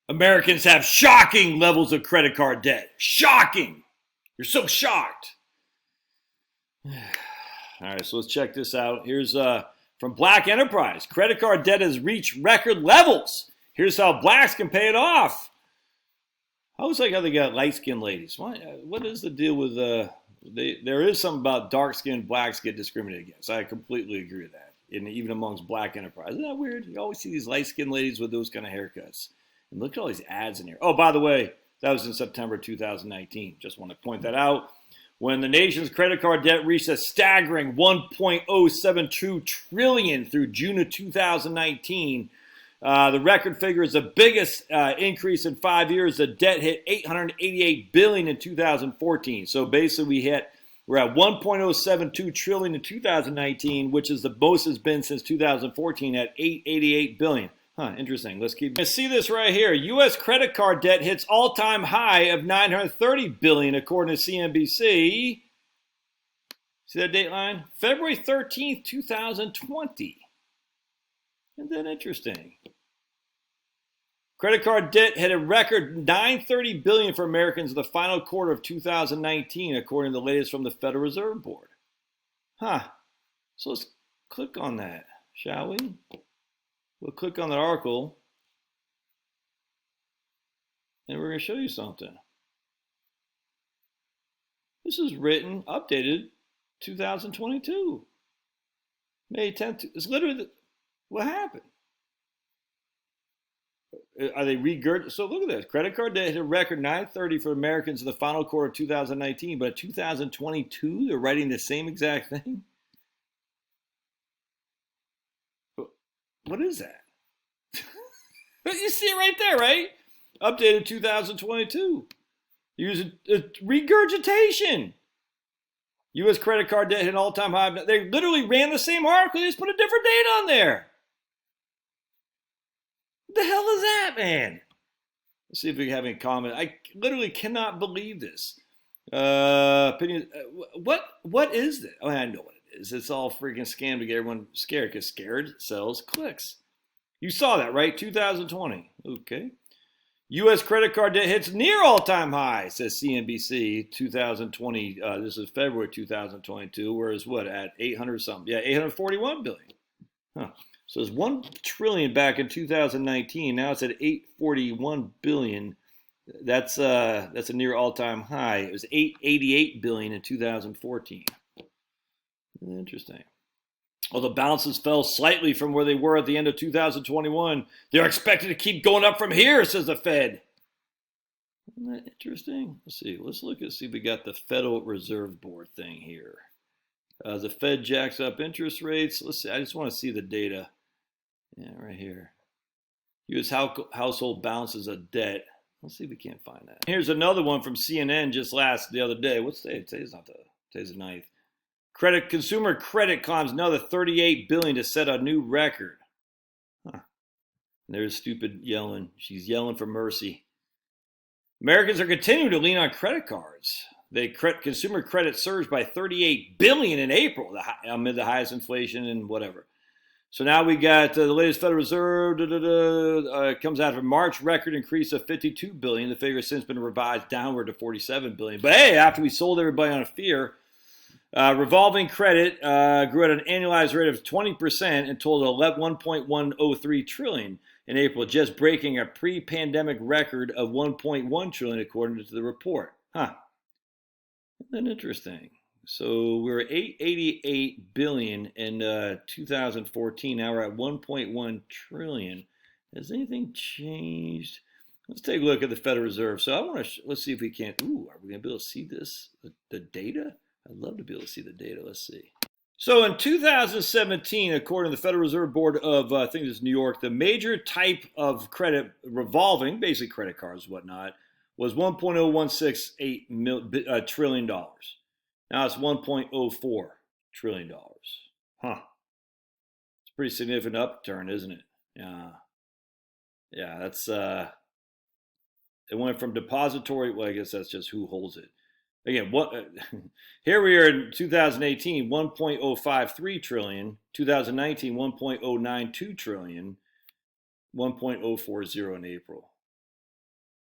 Americans have shocking levels of credit card debt. Shocking. You're so shocked. All right, so let's check this out. Here's from Black Enterprise. Credit card debt has reached record levels. Here's how blacks can pay it off. I always like how they got light-skinned ladies. What is the deal with there is something about dark-skinned blacks get discriminated against. I completely agree with that. And even amongst Black Enterprise. Isn't that weird? You always see these light-skinned ladies with those kind of haircuts. And look at all these ads in here. Oh, by the way, that was in September 2019. Just want to point that out. When the nation's credit card debt reached a staggering $1.072 trillion through June of 2019, the record figure is the biggest increase in 5 years. The debt hit $888 billion in 2014. So basically, we're at $1.072 trillion in 2019, which is the most it's been since 2014 at $888 billion. Huh, interesting. Let's see this right here. U.S. credit card debt hits all-time high of $930 billion, according to CNBC. See that dateline? February 13th, 2020. Isn't that interesting? Credit card debt hit a record $930 billion for Americans in the final quarter of 2019, according to the latest from the Federal Reserve Board. Huh. So let's click on that, shall we? We'll click on that article, and we're going to show you something. This is written, updated, 2022. May 10th. It's literally what happened. Are they regurgitating? So look at this. Credit card debt hit a record $930 for Americans in the final quarter of 2019, but 2022, they're writing the same exact thing? What is that? You see it right there, right? Updated 2022. Use regurgitation. U.S. credit card debt hit an all-time high. They literally ran the same article. They just put a different date on there. What the hell is that, man? Let's see if we have any comment. I literally cannot believe this. Opinion. What is this? Oh, I know what it is. It's all freaking scam to get everyone scared, because scared sells clicks. You saw that, right? 2020. Okay. U.S. credit card debt hits near all-time high, says CNBC. 2020. This is February 2022. Whereas what at 800 something? Yeah, 841 billion. Huh. So it's $1 trillion back in 2019. Now it's at 841 billion. That's a near all-time high. It was 888 billion in 2014. Interesting. Well, the balances fell slightly from where they were at the end of 2021. They're expected to keep going up from here, says the Fed. Isn't that interesting? Let's see. Let's look and see if we got the Federal Reserve Board thing here. The Fed jacks up interest rates. Let's see. I just want to see the data. Yeah, right here. U.S. household balances of debt. Let's see if we can't find that. Here's another one from CNN just the other day. What's today? Today's the 9th. Consumer credit climbs another $38 billion to set a new record. Huh. There's stupid yelling. She's yelling for mercy. Americans are continuing to lean on credit cards. Consumer credit surged by $38 billion in April, amid the highest inflation and whatever. So now we got the latest Federal Reserve. Comes out of a March record increase of $52 billion. The figure has since been revised downward to $47 billion. But hey, after we sold everybody on a fear, revolving credit grew at an annualized rate of 20% and totaled $1.103 trillion in April, just breaking a pre-pandemic record of $1.1 trillion, according to the report. Huh. Isn't that interesting? So we were at $888 billion in 2014. Now we're at $1.1 trillion. Has anything changed? Let's take a look at the Federal Reserve. So let's see if we can. Ooh, are we going to be able to see this? The data? I'd love to be able to see the data. Let's see. So in 2017, according to the Federal Reserve Board of, I think it's New York, the major type of credit revolving, basically credit cards and whatnot, was $1.016 trillion. Now it's $1.04 trillion. Huh. It's a pretty significant upturn, isn't it? Yeah. Yeah, that's, it went from depository, well, I guess that's just who holds it. Again, here we are in 2018, 1.053 trillion. 2019, 1.092 trillion. 1.040 in April.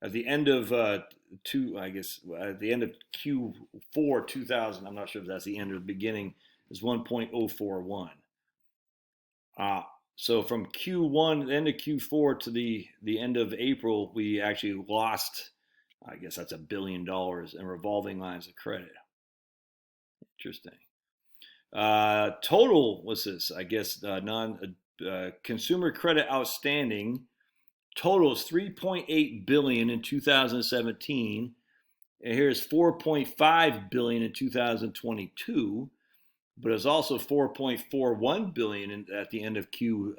at the end of at the end of Q4 2000, I'm not sure if that's the end or the beginning, is 1.041. So from Q1, the end of Q4 to the end of April, we actually lost, I guess that's $1 billion in revolving lines of credit. Interesting. Total, what's this? I guess consumer credit outstanding total is 3.8 billion in 2017, and here's 4.5 billion in 2022. But it's also 4.41 billion at the end of Q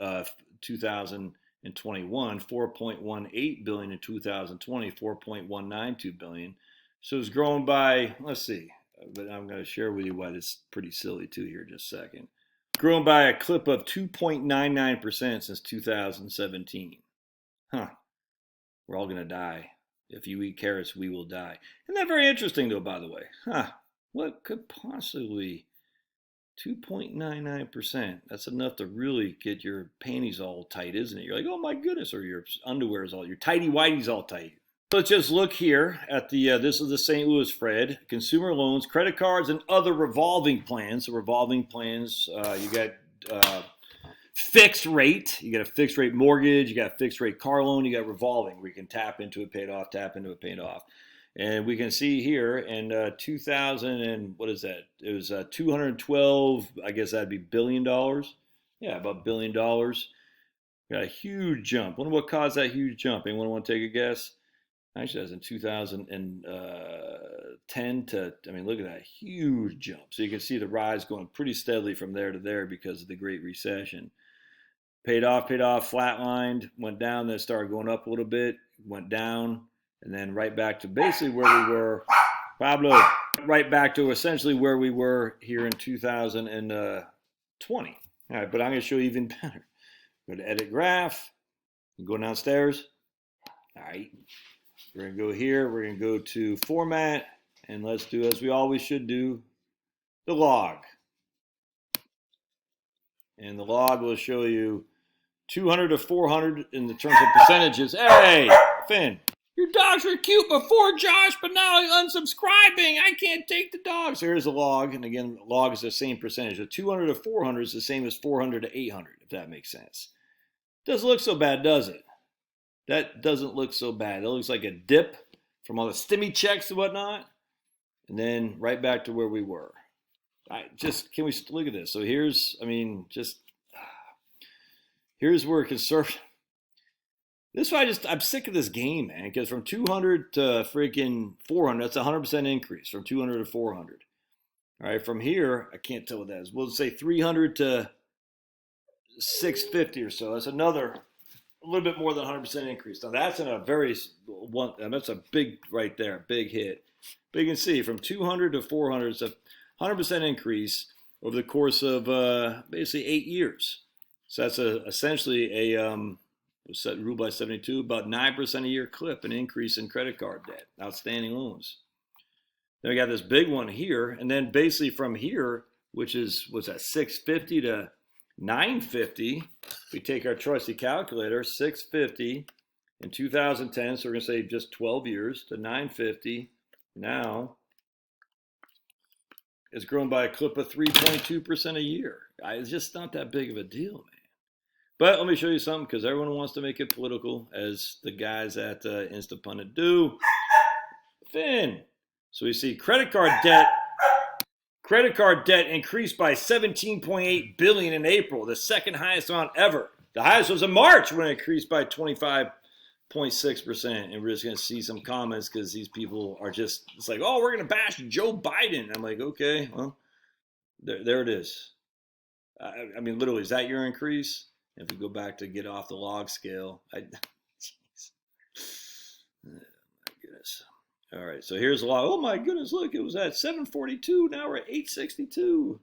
2021, 4.18 billion in 2020, 4.192 billion. So it's grown by, let's see, but I'm going to share with you why this is pretty silly too here in just a second. Grown by a clip of 2.99% since 2017. Huh. We're all going to die. If you eat carrots, we will die. Isn't that very interesting though, by the way? Huh. What could possibly... 2.99%. That's enough to really get your panties all tight, isn't it? You're like, oh my goodness, or your underwear is all, your tighty whitey's all tight. Let's just look here at the, this is the St. Louis Fed, consumer loans, credit cards, and other revolving plans. So revolving plans, you got fixed rate, you got a fixed rate mortgage, you got a fixed rate car loan, you got revolving where you can tap into it, paid off, tap into it, paid off. And we can see here in 2000 and what is that? It was 212, I guess that'd be $1 billion. Yeah, about $1 billion. Got a huge jump. Wonder what caused that huge jump? Anyone want to take a guess? Actually, that was in 2010 to, I mean, look at that huge jump. So you can see the rise going pretty steadily from there to there because of the Great Recession. Paid off, flatlined, went down, then started going up a little bit, went down, and then right back to basically where we were, Pablo, right back to essentially where we were here in 2020. All right, but I'm going to show you even better. Go to edit graph, go downstairs. All right, we're going to go here, we're going to go to format, and let's do as we always should do, the log. And the log will show you 200 to 400 in the terms of percentages. Hey, Finn. Your dogs were cute before, Josh, but now I'm unsubscribing. I can't take the dogs. So here's a log, and again, log is the same percentage. So 200 to 400 is the same as 400 to 800, if that makes sense. Doesn't look so bad, does it? That doesn't look so bad. It looks like a dip from all the stimmy checks and whatnot, and then right back to where we were. Can we look at this? So here's, here's where conservative. This is why I'm sick of this game, man, because from 200 to freaking 400, that's a 100% increase from 200 to 400. All right, from here, I can't tell what that is. We'll say 300 to 650 or so. That's another, a little bit more than 100% increase. Now, that's in a that's a big, right there, big hit. But you can see from 200 to 400, it's a 100% increase over the course of basically 8 years. So that's essentially a... was set ruled by 72, about 9% a year clip, an increase in credit card debt, outstanding loans. Then we got this big one here, and then basically from here, which is, what's that, 650 to 950, we take our trusty calculator, 650 in 2010, so we're going to say just 12 years, to 950, now it's grown by a clip of 3.2% a year. It's just not that big of a deal, man. But let me show you something, because everyone wants to make it political, as the guys at Instapundit do. Finn. So we see credit card debt increased by 17.8 billion in April, the second highest amount ever. The highest was in March when it increased by 25.6%. And we're just going to see some comments because these people are just, it's like, oh, we're going to bash Joe Biden. I'm like, okay, well, there it is. I mean, literally, is that your increase? If we go back to get off the log scale, jeez. Oh, my goodness. All right, so here's the log. Oh my goodness, look, it was at 742. Now we're at 862.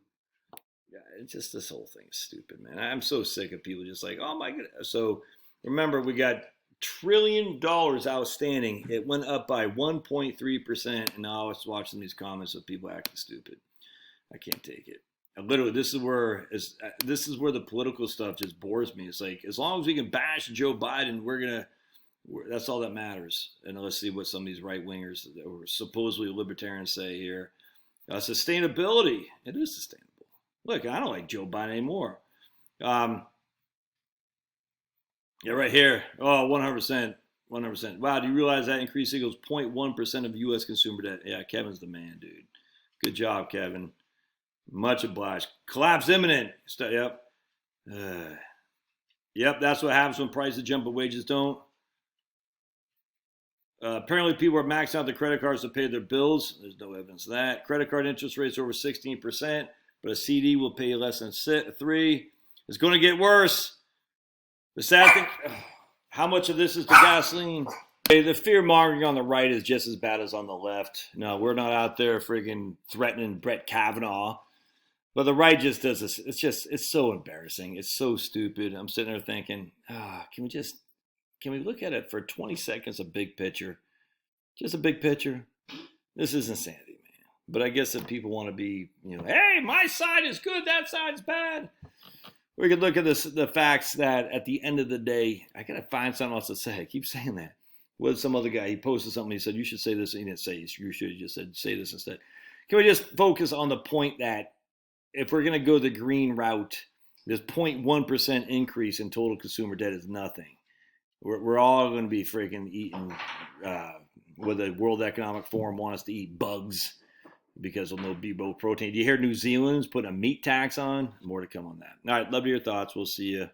Yeah, it's just, this whole thing is stupid, man. I'm so sick of people just like, oh my goodness. So remember, we got $1 trillion outstanding. It went up by 1.3%, and now I was watching these comments of people acting stupid. I can't take it. Literally, this is where the political stuff just bores me. It's like, as long as we can bash Joe Biden, we're gonna That's all that matters. And let's see what some of these right wingers or supposedly libertarians say here. Sustainability. It is sustainable. Look, I don't like Joe Biden anymore. Yeah, right here. Oh, 100%. 100%. Wow, do you realize that increase equals 0.1% of U.S. consumer debt? Yeah, Kevin's the man, dude. Good job, Kevin. Much obliged. Collapse imminent. Yep. Yep, that's what happens when prices jump but wages don't. Apparently, people are maxing out their credit cards to pay their bills. There's no evidence of that. Credit card interest rates are over 16%, but a CD will pay less than 3%. It's going to get worse. The sad thing, how much of this is the gasoline? Hey, the fear mongering on the right is just as bad as on the left. No, we're not out there freaking threatening Brett Kavanaugh. But the right just does this. It's so embarrassing. It's so stupid. I'm sitting there thinking, can we look at it for 20 seconds, a big picture? Just a big picture. This is insanity, man. But I guess if people want to be, hey, my side is good, that side's bad. We could look at the facts that at the end of the day, I got to find something else to say. I keep saying that. With some other guy, he posted something, he said, you should say this. And he didn't say you should, he just said, say this instead. Can we just focus on the point that if we're going to go the green route, this 0.1% increase in total consumer debt is nothing. We're all going to be freaking eating what the World Economic Forum want us to eat bugs because there'll be both protein. Do you hear New Zealand's putting a meat tax on? More to come on that. All right, love to hear your thoughts. We'll see you